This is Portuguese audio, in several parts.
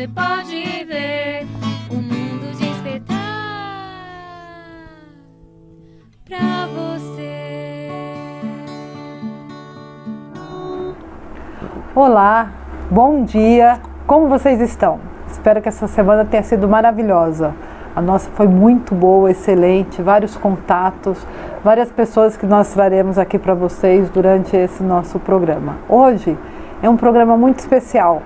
você pode ver um mundo despertar pra você. Olá, bom dia, como vocês estão? Espero que essa semana tenha sido maravilhosa. A nossa foi muito boa, excelente, vários contatos, várias pessoas que nós traremos aqui para vocês durante esse nosso programa. Hoje é um programa muito especial.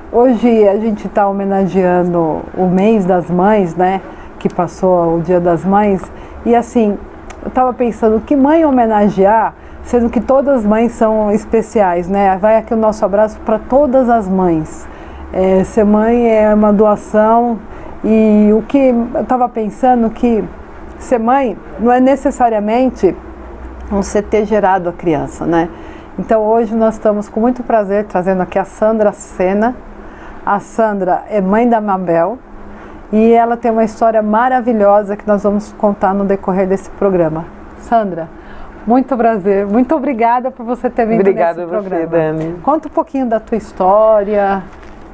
Hoje a gente está homenageando o mês das mães, né? Que passou o Dia das Mães. E assim, eu estava pensando, que mãe homenagear, sendo que todas as mães são especiais, né? Vai aqui o nosso abraço para todas as mães. Ser mãe é uma doação. E o que eu estava pensando que ser mãe não é necessariamente você ter gerado a criança, né? Então hoje nós estamos com muito prazer trazendo aqui a Sandra Sena. A Sandra é mãe da Mabel e ela tem uma história maravilhosa que nós vamos contar no decorrer desse programa. Sandra, muito prazer, muito obrigada por você ter vindo nesse programa. Obrigada a você, Dani. Conta um pouquinho da tua história.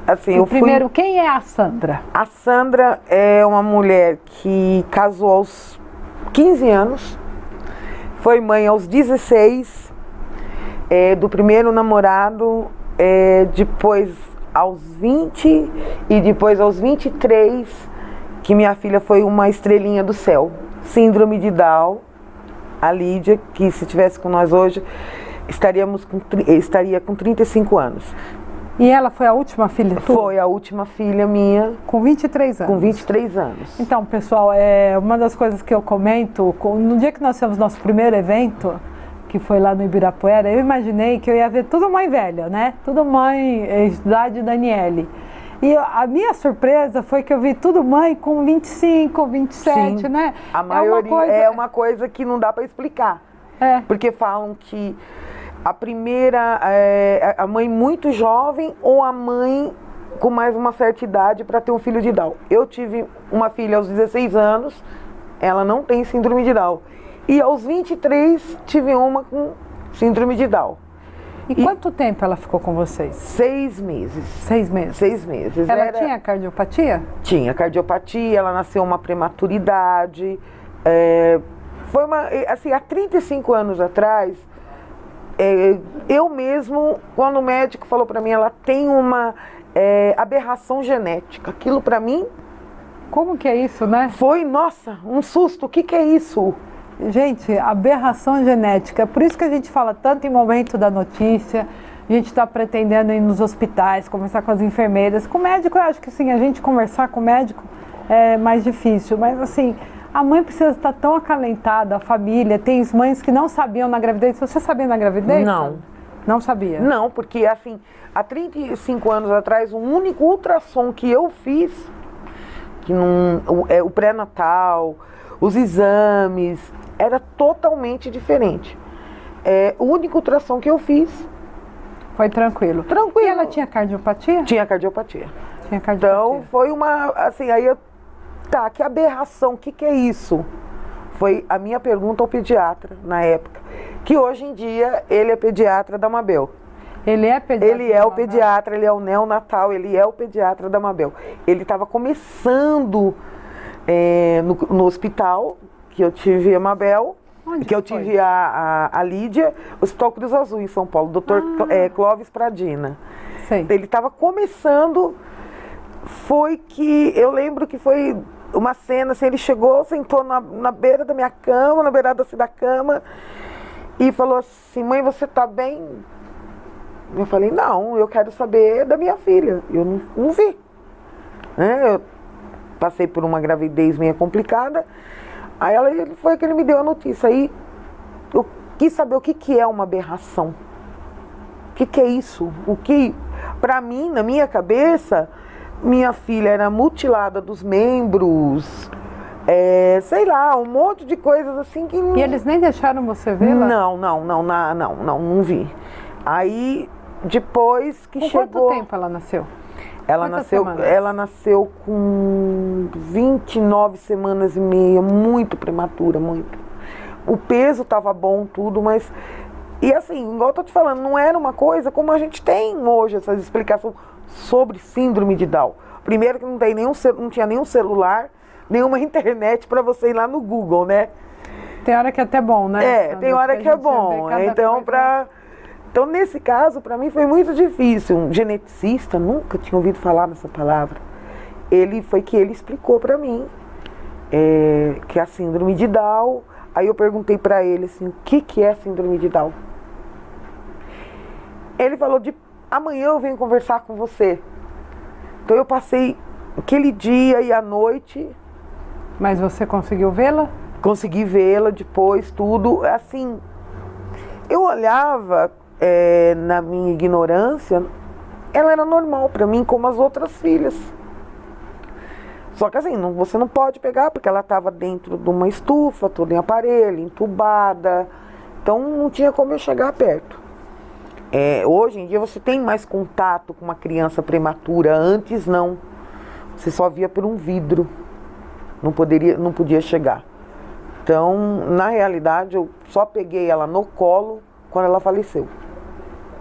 Assim, Primeiro, quem é a Sandra? A Sandra é uma mulher que casou aos 15 anos, foi mãe aos 16, do primeiro namorado, depois aos 20 e depois aos 23, que minha filha foi uma estrelinha do céu. Síndrome de Down, a Lídia, que se estivesse com nós hoje, estaria com 35 anos. E ela foi a última filha tua? Foi a última filha minha. Com 23 anos? Com 23 anos. Então, pessoal, uma das coisas que eu comento, no dia que nós fizemos nosso primeiro evento, que foi lá no Ibirapuera, eu imaginei que eu ia ver tudo mãe velha, né? Tudo mãe, idade Daniele. E a minha surpresa foi que eu vi tudo mãe com 25, 27, Sim, né? A maioria é uma coisa que não dá para explicar. Porque falam que a primeira é a mãe muito jovem ou a mãe com mais uma certa idade para ter um filho de Down. Eu tive uma filha aos 16 anos, ela não tem síndrome de Down. E aos 23 tive uma com síndrome de Down. E quanto tempo ela ficou com vocês? 6 meses. 6 meses? 6 meses. Ela tinha cardiopatia? Tinha cardiopatia, ela nasceu uma prematuridade. Foi uma, assim, há 35 anos atrás, eu mesmo, quando o médico falou para mim, ela tem uma aberração genética. Aquilo para mim... Como que é isso, né? Foi, nossa, um susto. O que é isso? Gente, aberração genética. Por isso que a gente fala tanto em momento da notícia. A gente está pretendendo ir nos hospitais, conversar com as enfermeiras. Com o médico, eu acho que sim, a gente conversar com o médico é mais difícil. Mas assim, a mãe precisa estar tão acalentada, a família. Tem mães que não sabiam na gravidez. Você sabia na gravidez? Não. Não sabia? Não, porque assim, há 35 anos atrás, o único ultrassom que eu fiz, que o pré-natal, os exames, era totalmente diferente. O único ultrassom que eu fiz... Foi tranquilo? Tranquilo. E ela tinha cardiopatia? Tinha cardiopatia. Tinha cardiopatia. Então, foi uma... Assim, aí eu... Tá, que aberração, o que é isso? Foi a minha pergunta ao pediatra, na época. Que hoje em dia, ele é pediatra da Mabel. Ele é pediatra? Ele é o pediatra, ele é o neonatal, ele é o pediatra da Mabel. Ele estava começando no hospital, que eu tive a Mabel, Onde que eu tive a Lídia, Hospital Cruz Azul, em São Paulo, Dr. Clóvis Pradina. Sei. Ele estava começando, foi que, eu lembro que foi uma cena, assim, ele chegou, sentou na beira da minha cama, na beirada assim, da cama, e falou assim, mãe, você tá bem? Eu falei, não, eu quero saber da minha filha, eu não vi. Eu passei por uma gravidez meio complicada, aí foi que ele me deu a notícia, aí eu quis saber o que é uma aberração, o que é isso, pra mim, na minha cabeça, minha filha era mutilada dos membros, sei lá, um monte de coisas assim que... E eles nem deixaram você ver lá? Não vi. Aí, depois que chegou... Quanto tempo ela nasceu? Ela nasceu com 29 semanas e meia, muito prematura, muito. O peso estava bom, tudo, mas... E assim, igual eu tô te falando, não era uma coisa como a gente tem hoje, essas explicações sobre síndrome de Down. primeiro que não tem não tinha nenhum celular, nenhuma internet para você ir lá no Google, né? Tem hora que é até bom, né? É, tem hora que é bom. Então, nesse caso, para mim foi muito difícil. Um geneticista, nunca tinha ouvido falar nessa palavra. Ele explicou para mim que é a síndrome de Down. Aí eu perguntei para ele assim, o que é a síndrome de Down? Ele falou amanhã eu venho conversar com você. Então eu passei aquele dia e a noite. Mas você conseguiu vê-la? Consegui vê-la depois, tudo. Assim, eu olhava na minha ignorância, ela era normal para mim, como as outras filhas. Só que assim, você não pode pegar, porque ela estava dentro de uma estufa, toda em aparelho, entubada. Então não tinha como eu chegar perto. Hoje em dia você tem mais contato com uma criança prematura, antes não. Você só via por um vidro, não podia chegar. Então, na realidade, eu só peguei ela no colo quando ela faleceu.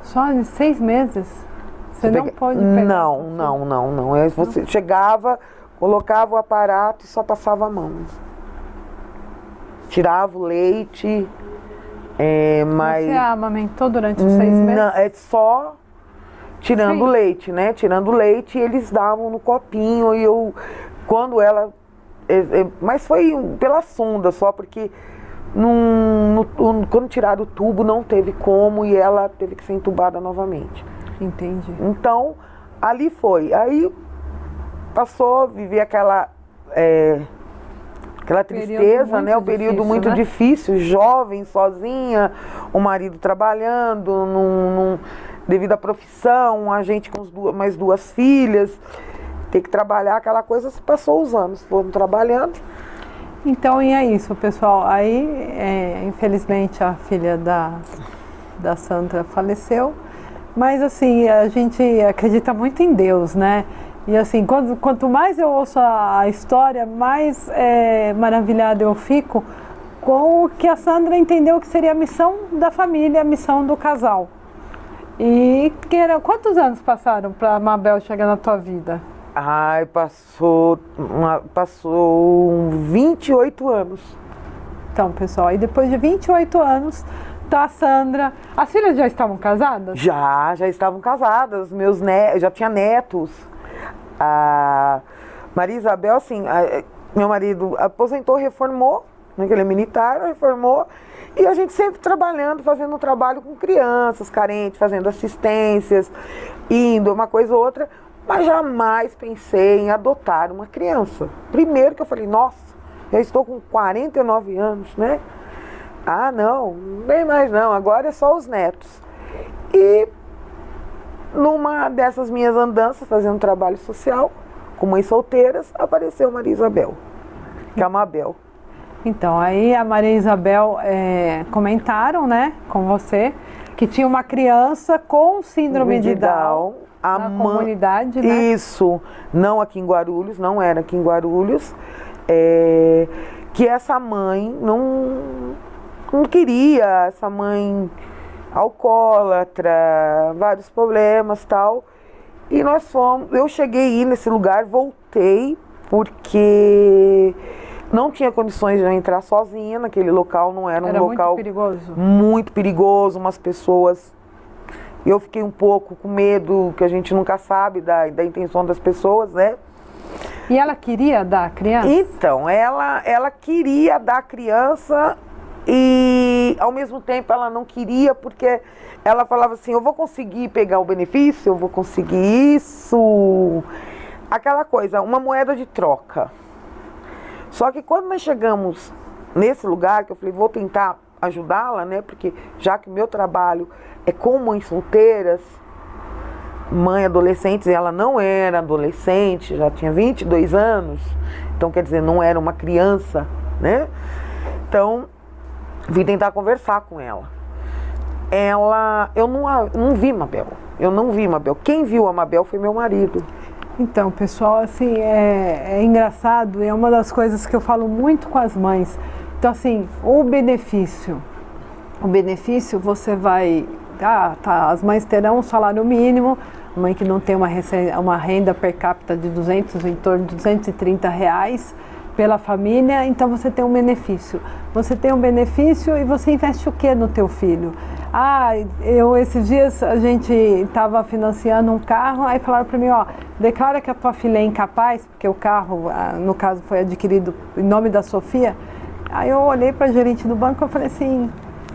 Só em 6 meses? Você não pode pegar? Não. Você chegava, colocava o aparato e só passava a mão. Tirava o leite, mas... Você amamentou durante os 6 meses? Não, é só tirando o leite, né? Tirando o leite, eles davam no copinho e eu, quando ela... mas foi pela sonda só, porque quando tiraram o tubo não teve como e ela teve que ser entubada novamente. Entendi. Então, ali foi. Aí passou, vivi aquela tristeza, né? O período difícil, muito difícil, jovem, sozinha, o marido trabalhando, devido à profissão, a gente com mais 2 filhas. Ter que trabalhar, aquela coisa, se passou os anos, foram trabalhando. Então, e é isso, pessoal. Aí, infelizmente, a filha da Sandra faleceu. Mas, assim, a gente acredita muito em Deus, né? E, assim, quanto mais eu ouço a história, mais maravilhada eu fico com o que a Sandra entendeu que seria a missão da família, a missão do casal. E quantos anos passaram para a Mabel chegar na tua vida? Ai, passou 28 anos. Então, pessoal, aí depois de 28 anos, tá a Sandra. As filhas já estavam casadas? Já estavam casadas. Meus netos, já tinha netos. A Maria Isabel, assim, meu marido aposentou, reformou, né, que ele é militar, reformou. E a gente sempre trabalhando, fazendo um trabalho com crianças carentes, fazendo assistências, indo uma coisa ou outra. Mas jamais pensei em adotar uma criança. Primeiro que eu falei, nossa, eu estou com 49 anos, né? Ah, não, nem mais não, agora é só os netos. E numa dessas minhas andanças, fazendo trabalho social, com mães solteiras, apareceu Maria Isabel, que é a Mabel. Então, aí a Maria Isabel comentaram, né, com você, que tinha uma criança com síndrome de Down. Na comunidade, né? Isso, não aqui em Guarulhos, não era aqui em Guarulhos, que essa mãe não queria, essa mãe alcoólatra, vários problemas e tal, e eu cheguei a ir nesse lugar, voltei, porque não tinha condições de eu entrar sozinha naquele local, não era um local muito perigoso, umas pessoas... Eu fiquei um pouco com medo, que a gente nunca sabe da intenção das pessoas, né? E ela queria dar a criança? Então, ela queria dar a criança e, ao mesmo tempo, ela não queria, porque ela falava assim, eu vou conseguir pegar o benefício, eu vou conseguir isso. Aquela coisa, uma moeda de troca. Só que quando nós chegamos nesse lugar, que eu falei, vou tentar ajudá-la, né? Porque já que o meu trabalho é com mães solteiras, mãe adolescentes, e ela não era adolescente, já tinha 22 anos, então quer dizer, não era uma criança, né? Então, vim tentar conversar com ela. Eu não vi Mabel, Quem viu a Mabel foi meu marido. Então, pessoal, assim, é engraçado, é uma das coisas que eu falo muito com as mães. Então, assim, o benefício você vai... as mães terão um salário mínimo, mãe que não tem uma renda per capita de em torno de 230 reais pela família, então você tem um benefício. Você tem um benefício e você investe o que no teu filho? Esses dias a gente estava financiando um carro, aí falaram para mim, declara que a tua filha é incapaz, porque o carro, no caso, foi adquirido em nome da Sofia. Aí eu olhei para a gerente do banco e falei assim,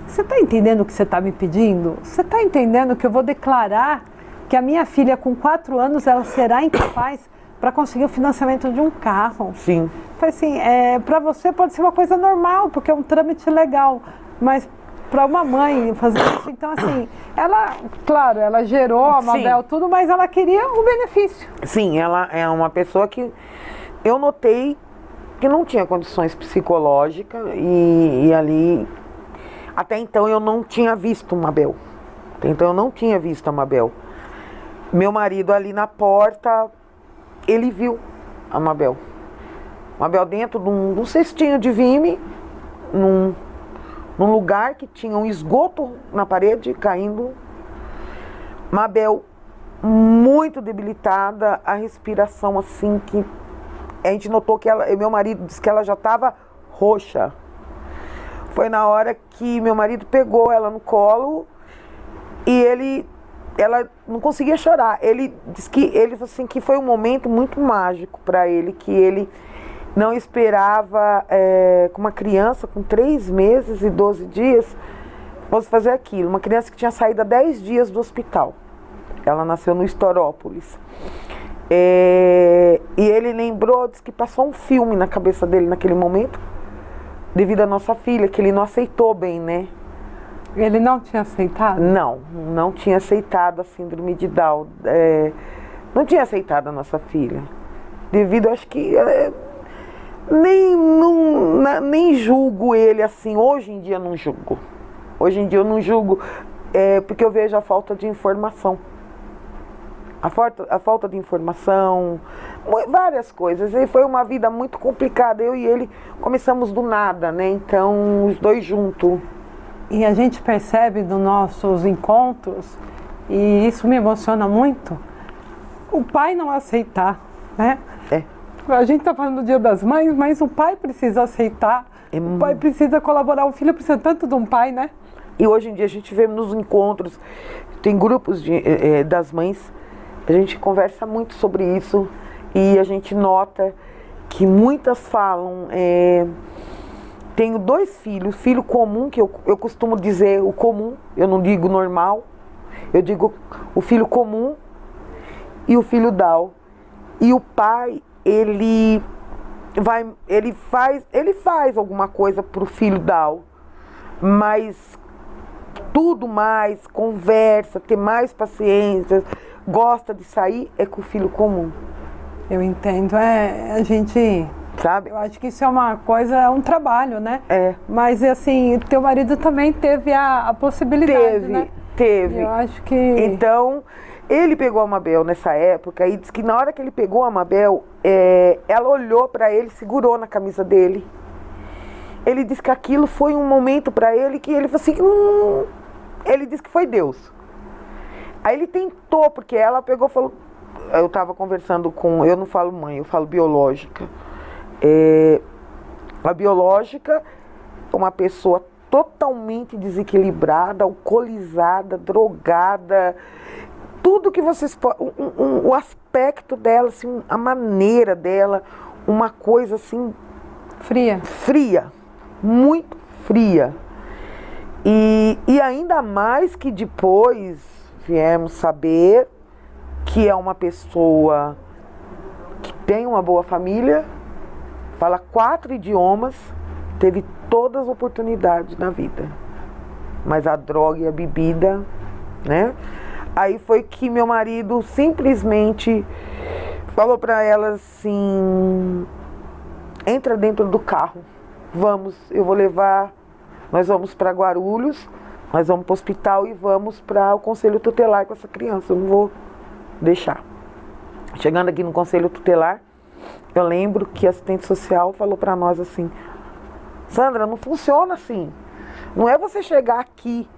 você está entendendo o que você está me pedindo? Você está entendendo que eu vou declarar que a minha filha com 4 anos ela será incapaz para conseguir o financiamento de um carro? Sim. Falei assim, para você pode ser uma coisa normal, porque é um trâmite legal, mas para uma mãe fazer isso, então assim, ela gerou a Mabel tudo, mas ela queria o benefício. Sim, ela é uma pessoa que eu notei que não tinha condições psicológicas e ali, até então eu não tinha visto Mabel. A Mabel. Meu marido ali na porta, ele viu a Mabel. Mabel dentro de um cestinho de vime, num lugar que tinha um esgoto na parede caindo. Mabel muito debilitada, a respiração assim que a gente notou que meu marido disse que ela já estava roxa. Foi na hora que meu marido pegou ela no colo e ela não conseguia chorar. Ele disse que assim que foi um momento muito mágico para ele, que ele não esperava com uma criança com 3 meses e 12 dias fosse fazer aquilo. Uma criança que tinha saído há 10 dias do hospital. Ela nasceu no Estorópolis. E ele lembrou, disse que passou um filme na cabeça dele naquele momento, devido à nossa filha, que ele não aceitou bem, né? Ele não tinha aceitado? Não tinha aceitado a síndrome de Down. Não tinha aceitado a nossa filha. Devido, acho que... nem julgo ele assim. Hoje em dia não julgo. Hoje em dia eu não julgo porque eu vejo a falta de informação. A falta de informação, várias coisas. E foi uma vida muito complicada. Eu e ele começamos do nada, né? Então, os dois juntos. E a gente percebe nos nossos encontros, e isso me emociona muito, o pai não aceitar, né? A gente está falando do Dia das Mães, mas o pai precisa aceitar, o pai precisa colaborar, o filho precisa tanto de um pai, né? E hoje em dia a gente vê nos encontros, tem grupos das mães, a gente conversa muito sobre isso e a gente nota que muitas falam, tenho 2 filhos, filho comum, que eu costumo dizer o comum, eu não digo normal, eu digo o filho comum e o filho Down. E o pai, ele faz alguma coisa pro filho Down, mas tudo mais, conversa, ter mais paciência, gosta de sair, é com o filho comum. Eu entendo, a gente... Sabe? Eu acho que isso é uma coisa, é um trabalho, né? Mas assim, teu marido também teve a possibilidade, né? Teve. Eu acho que... Então, ele pegou a Mabel nessa época e disse que na hora que ele pegou a Mabel, ela olhou para ele, segurou na camisa dele. Ele disse que aquilo foi um momento para ele que ele falou assim, ele disse que foi Deus. Aí ele tentou, porque ela pegou e falou, eu estava conversando eu não falo mãe, eu falo biológica. A biológica é uma pessoa totalmente desequilibrada, alcoolizada, drogada, tudo que vocês o aspecto dela, assim, a maneira dela, uma coisa assim fria, muito fria. E ainda mais que depois viemos saber que é uma pessoa que tem uma boa família, fala 4 idiomas, teve todas as oportunidades na vida. Mas a droga e a bebida, né? Aí foi que meu marido simplesmente falou para ela assim, entra dentro do carro, vamos, eu vou levar, nós vamos para Guarulhos, nós vamos para o hospital e vamos para o conselho tutelar com essa criança, eu não vou deixar. Chegando aqui no conselho tutelar, eu lembro que a assistente social falou para nós assim, Sandra, não funciona assim, não é você chegar aqui,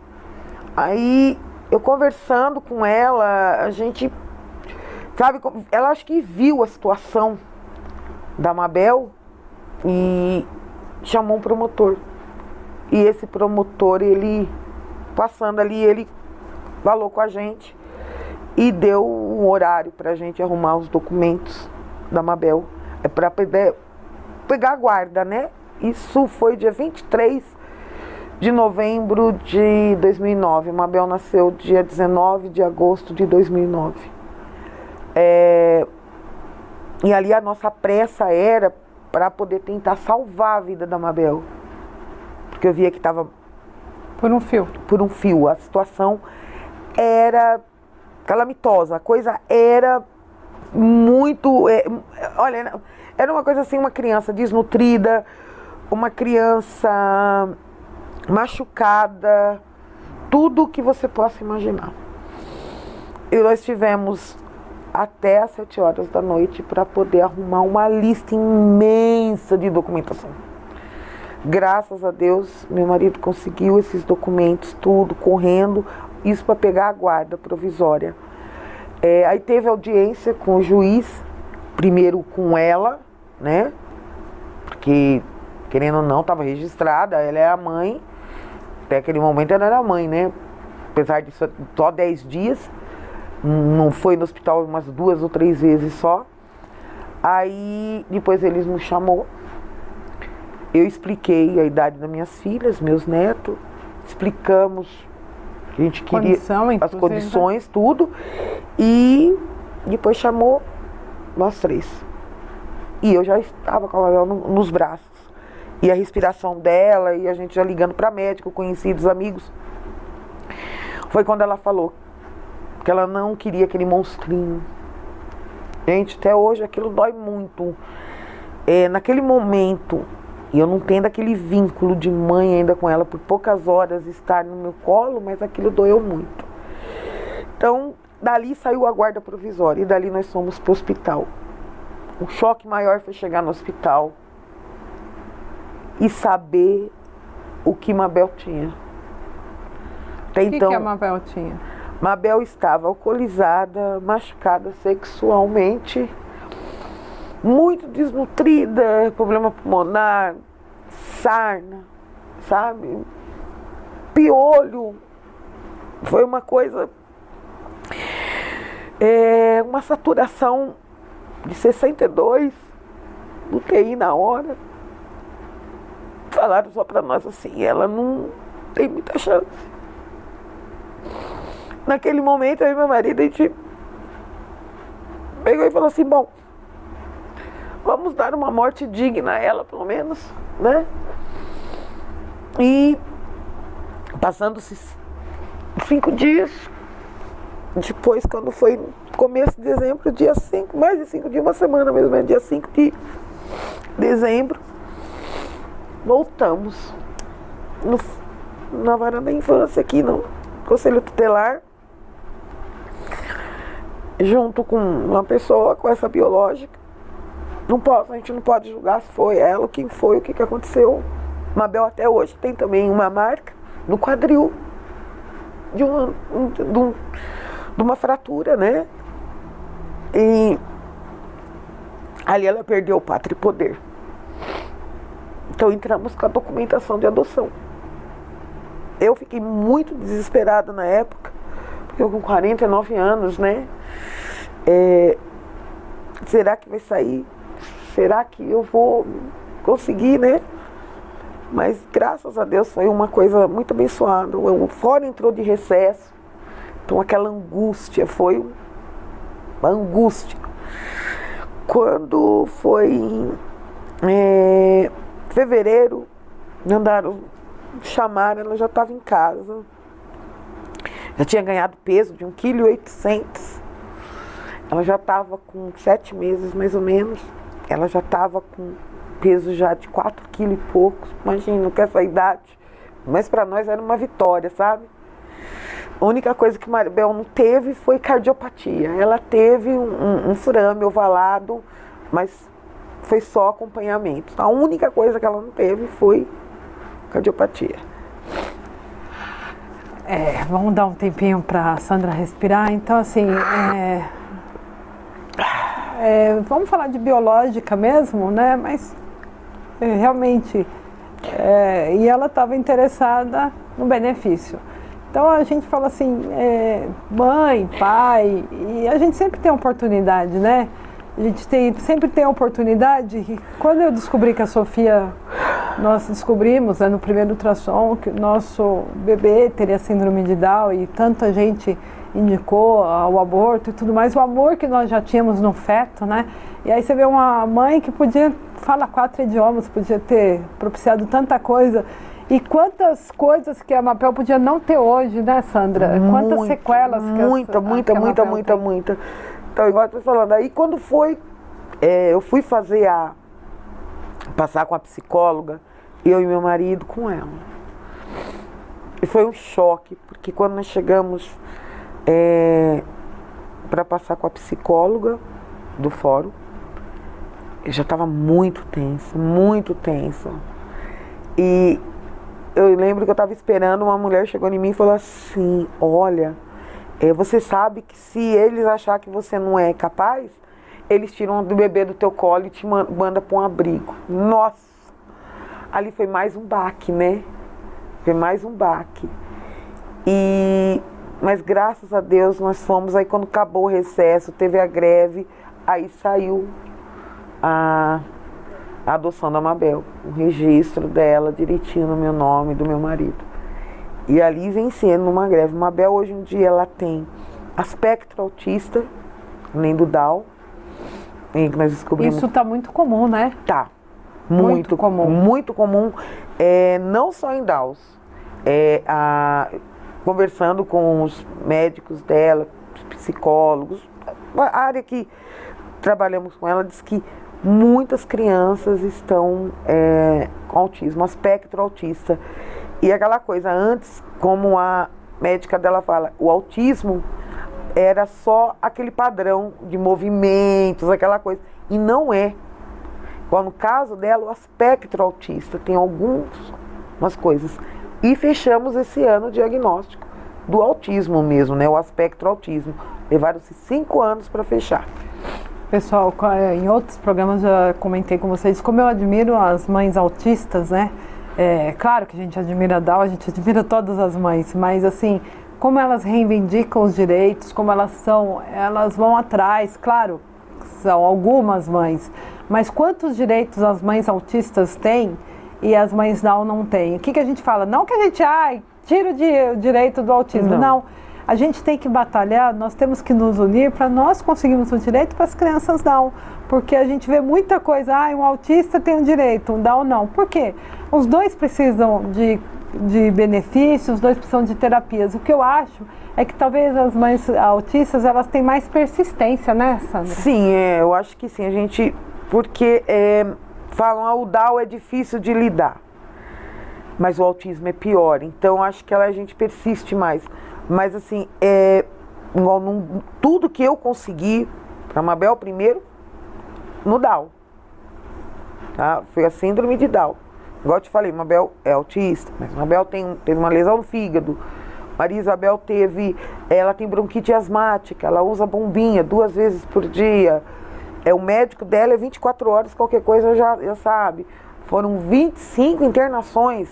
aí eu conversando com ela, a gente sabe, ela acho que viu a situação da Mabel e chamou um promotor. E esse promotor, ele, passando ali, ele falou com a gente e deu um horário pra gente arrumar os documentos da Mabel. É pra pegar a guarda, né? Isso foi dia 23 de novembro de 2009. Mabel nasceu dia 19 de agosto de 2009. E ali a nossa pressa era para poder tentar salvar a vida da Mabel. Porque eu via que estava Por um fio. por um fio. A situação era calamitosa. A coisa era muito... olha, era uma coisa assim, uma criança desnutrida, uma criança machucada, tudo que você possa imaginar. E nós tivemos até às 7 horas da noite para poder arrumar uma lista imensa de documentação. Graças a Deus, meu marido conseguiu esses documentos, tudo, correndo, isso para pegar a guarda provisória. Aí teve audiência com o juiz, primeiro com ela, né? Porque, querendo ou não, estava registrada, ela é a mãe. Até aquele momento ela era a mãe, né? Apesar de só 10 dias, não foi no hospital umas 2 ou 3 vezes só. Aí, depois eles nos chamou. Eu expliquei a idade das minhas filhas, meus netos, explicamos que a gente queria as condições, tudo, e depois chamou nós 3. E eu já estava com a Mabel nos braços, e a respiração dela, e a gente já ligando para médico, conhecidos, amigos. Foi quando ela falou que ela não queria aquele monstrinho. Gente, até hoje aquilo dói muito. Naquele momento, e eu não tenho aquele vínculo de mãe ainda com ela, por poucas horas estar no meu colo, mas aquilo doeu muito. Então, dali saiu a guarda provisória e dali nós fomos para o hospital. O choque maior foi chegar no hospital e saber o que Mabel tinha. Até O que a Mabel tinha? Mabel estava alcoolizada, machucada sexualmente, muito desnutrida, problema pulmonar, sarna, sabe? Piolho. Foi uma coisa... uma saturação de 62, UTI na hora. Falaram só pra nós assim, ela não tem muita chance. Naquele momento, eu e meu marido, a gente pegou e falou assim, bom, vamos dar uma morte digna a ela, pelo menos, né? E passando-se 5 dias, depois, quando foi no começo de dezembro, dia 5, mais de 5 dias, uma semana mesmo, dia 5 de dezembro, voltamos na varanda da infância aqui no Conselho Tutelar, junto com uma pessoa, com essa biológica. A gente não pode julgar se foi ela, quem foi, o que aconteceu. Mabel até hoje tem também uma marca no quadril de uma fratura, né? E ali ela perdeu o pátrio poder. Então entramos com a documentação de adoção. Eu fiquei muito desesperada na época, porque eu com 49 anos, né? Será que vai sair? Será que eu vou conseguir, né? Mas graças a Deus foi uma coisa muito abençoada. O fórum entrou de recesso, então aquela angústia foi uma angústia. Quando foi em fevereiro, chamaram, ela já estava em casa. Já tinha ganhado peso de 1,8 kg. Ela já estava com 7 meses, mais ou menos. Ela já estava com peso já de 4 quilos e poucos. Imagina, com essa idade. Mas para nós era uma vitória, sabe? A única coisa que Mabel não teve foi cardiopatia. Ela teve um furame ovalado, mas foi só acompanhamento. A única coisa que ela não teve foi cardiopatia. Vamos dar um tempinho para a Sandra respirar. Então, assim, vamos falar de biológica mesmo, né? Mas realmente, e ela estava interessada no benefício. Então a gente fala assim, mãe, pai, e a gente sempre tem oportunidade, né? A gente sempre tem a oportunidade. E quando eu descobri que a Sofia, nós descobrimos, né, no primeiro ultrassom, que o nosso bebê teria síndrome de Down e tanta gente indicou o aborto e tudo mais, o amor que nós já tínhamos no feto, né? E aí você vê uma mãe que podia falar 4 idiomas, podia ter propiciado tanta coisa. E quantas coisas que a Mapel podia não ter hoje, né, Sandra? Quantas sequelas que muita. Então, igual eu tô falando, aí quando foi, eu fui passar com a psicóloga, eu e meu marido com ela. E foi um choque, porque quando nós chegamos para passar com a psicóloga do fórum, eu já estava muito tensa. E eu lembro que eu estava esperando, uma mulher chegou em mim e falou assim, olha, você sabe que se eles acharem que você não é capaz, eles tiram do bebê do teu colo e te mandam para um abrigo. Nossa! Ali foi mais um baque, né? Foi mais um baque. Mas graças a Deus nós fomos, aí quando acabou o recesso, teve a greve, aí saiu a adoção da Mabel, o registro dela direitinho no meu nome, do meu marido. E ali vencendo numa greve. Mabel hoje em dia ela tem aspecto autista, além do Down, em que nós descobrimos. Isso está muito comum, né? Tá. Muito comum. Muito comum. Não só em Downs. Conversando com os médicos dela, os psicólogos, a área que trabalhamos com ela diz que muitas crianças estão com autismo, aspecto autista. E aquela coisa, antes, como a médica dela fala, o autismo era só aquele padrão de movimentos, aquela coisa. E não é. Igual no caso dela, o aspecto autista tem algumas coisas. E fechamos esse ano o diagnóstico do autismo mesmo, né? O aspecto autismo. Levaram-se 5 anos para fechar. Pessoal, em outros programas já comentei com vocês como eu admiro as mães autistas, né? Claro que a gente admira a Down, a gente admira todas as mães, mas assim, como elas reivindicam os direitos, como elas vão atrás, claro, são algumas mães, mas quantos direitos as mães autistas têm e as mães Down não têm? O que a gente fala? Não que a gente, tira o direito do autismo, não. A gente tem que batalhar, nós temos que nos unir para nós conseguirmos o direito para as crianças Down. Porque a gente vê muita coisa, um autista tem um direito, um Down não. Por quê? Os dois precisam de benefícios, os dois precisam de terapias. O que eu acho é que talvez as mães autistas, elas têm mais persistência, né, Sandra? Sim, eu acho que sim. Porque falam, o Down é difícil de lidar, mas o autismo é pior. Então, acho que a gente persiste mais. Mas assim, tudo que eu consegui para a Mabel primeiro, no Down. Tá? Foi a síndrome de Down. Igual eu te falei, Mabel é autista, mas Mabel teve uma lesão no fígado. Maria Isabel ela tem bronquite asmática, ela usa bombinha 2 vezes por dia. O médico dela 24 horas, qualquer coisa já sabe. Foram 25 internações.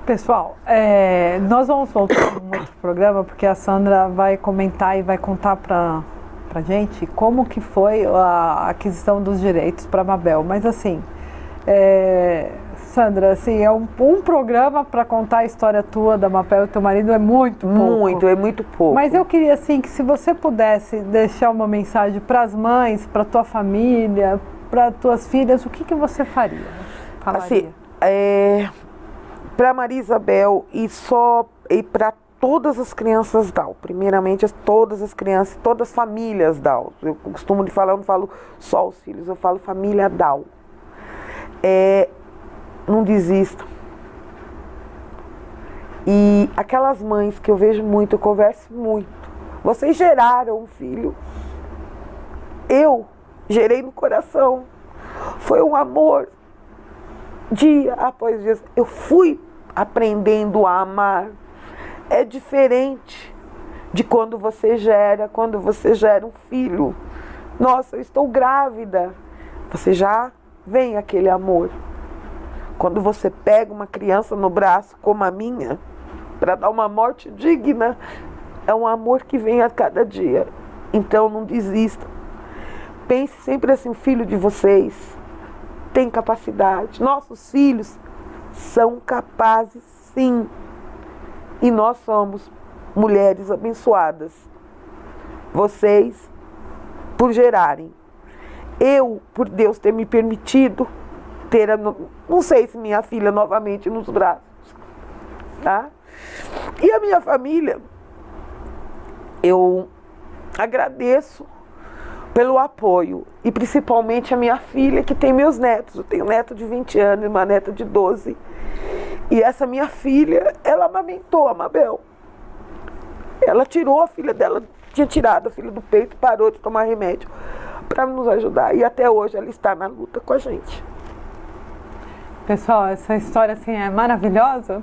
Pessoal, nós vamos voltar num outro programa, porque a Sandra vai comentar e vai contar pra gente como que foi a aquisição dos direitos para a Mabel. Mas assim, Sandra, assim, um programa para contar a história tua, da Mabel e teu marido é muito pouco. É muito pouco. Mas eu queria, assim, que se você pudesse deixar uma mensagem para as mães, para tua família, para tuas filhas, o que você falaria? Assim, para Maria Isabel e para todas as crianças Down, primeiramente todas as crianças, todas as famílias Down. Eu costumo de falar, eu não falo só os filhos, eu falo família Down. Não desistam. E aquelas mães que eu vejo muito, eu converso muito. Vocês geraram um filho. Eu gerei no coração. Foi um amor. Dia após dia. Eu fui aprendendo a amar. É diferente de quando você gera um filho. Nossa, eu estou grávida. Você já vem aquele amor. Quando você pega uma criança no braço, como a minha, para dar uma morte digna, é um amor que vem a cada dia. Então não desista. Pense sempre assim, o filho de vocês tem capacidade. Nossos filhos são capazes, sim. E nós somos mulheres abençoadas. Vocês, por gerarem. Eu, por Deus ter me permitido ter, não sei se minha filha novamente nos braços, tá? E a minha família, eu agradeço pelo apoio, e principalmente a minha filha, que tem meus netos. Eu tenho um neto de 20 anos e uma neta de 12. E essa minha filha, ela amamentou a Mabel. Ela tirou a filha dela, tinha tirado a filha do peito, parou de tomar remédio para nos ajudar. E até hoje ela está na luta com a gente. Pessoal, essa história assim é maravilhosa.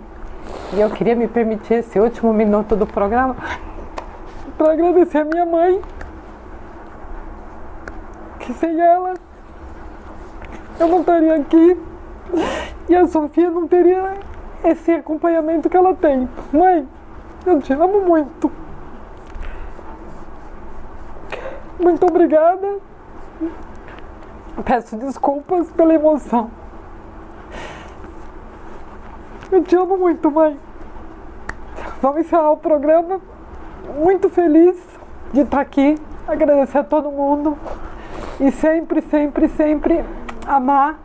E eu queria me permitir esse último minuto do programa para agradecer a minha mãe, que sem ela eu não estaria aqui e a Sofia não teria esse acompanhamento que ela tem. Mãe, eu te amo muito. Muito obrigada. Peço desculpas pela emoção. Eu te amo muito, mãe. Vamos encerrar o programa. Muito feliz de estar aqui. Agradecer a todo mundo. E sempre, sempre, sempre amar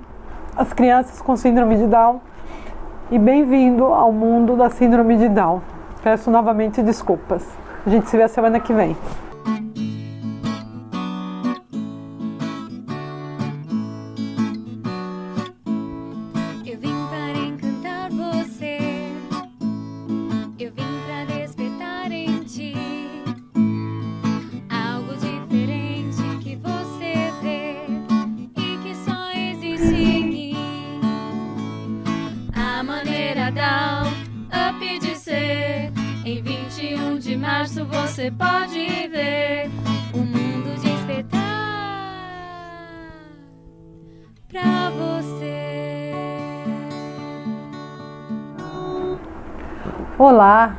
as crianças com síndrome de Down. E bem-vindo ao mundo da síndrome de Down. Peço novamente desculpas. A gente se vê a semana que vem. Eu vim para encantar você. Eu vim para despertar em ti algo diferente que você vê e que só existe em mim. A maneira Down Up de ser. Em 21 de março você pode ver o mundo despertar pra você. Olá,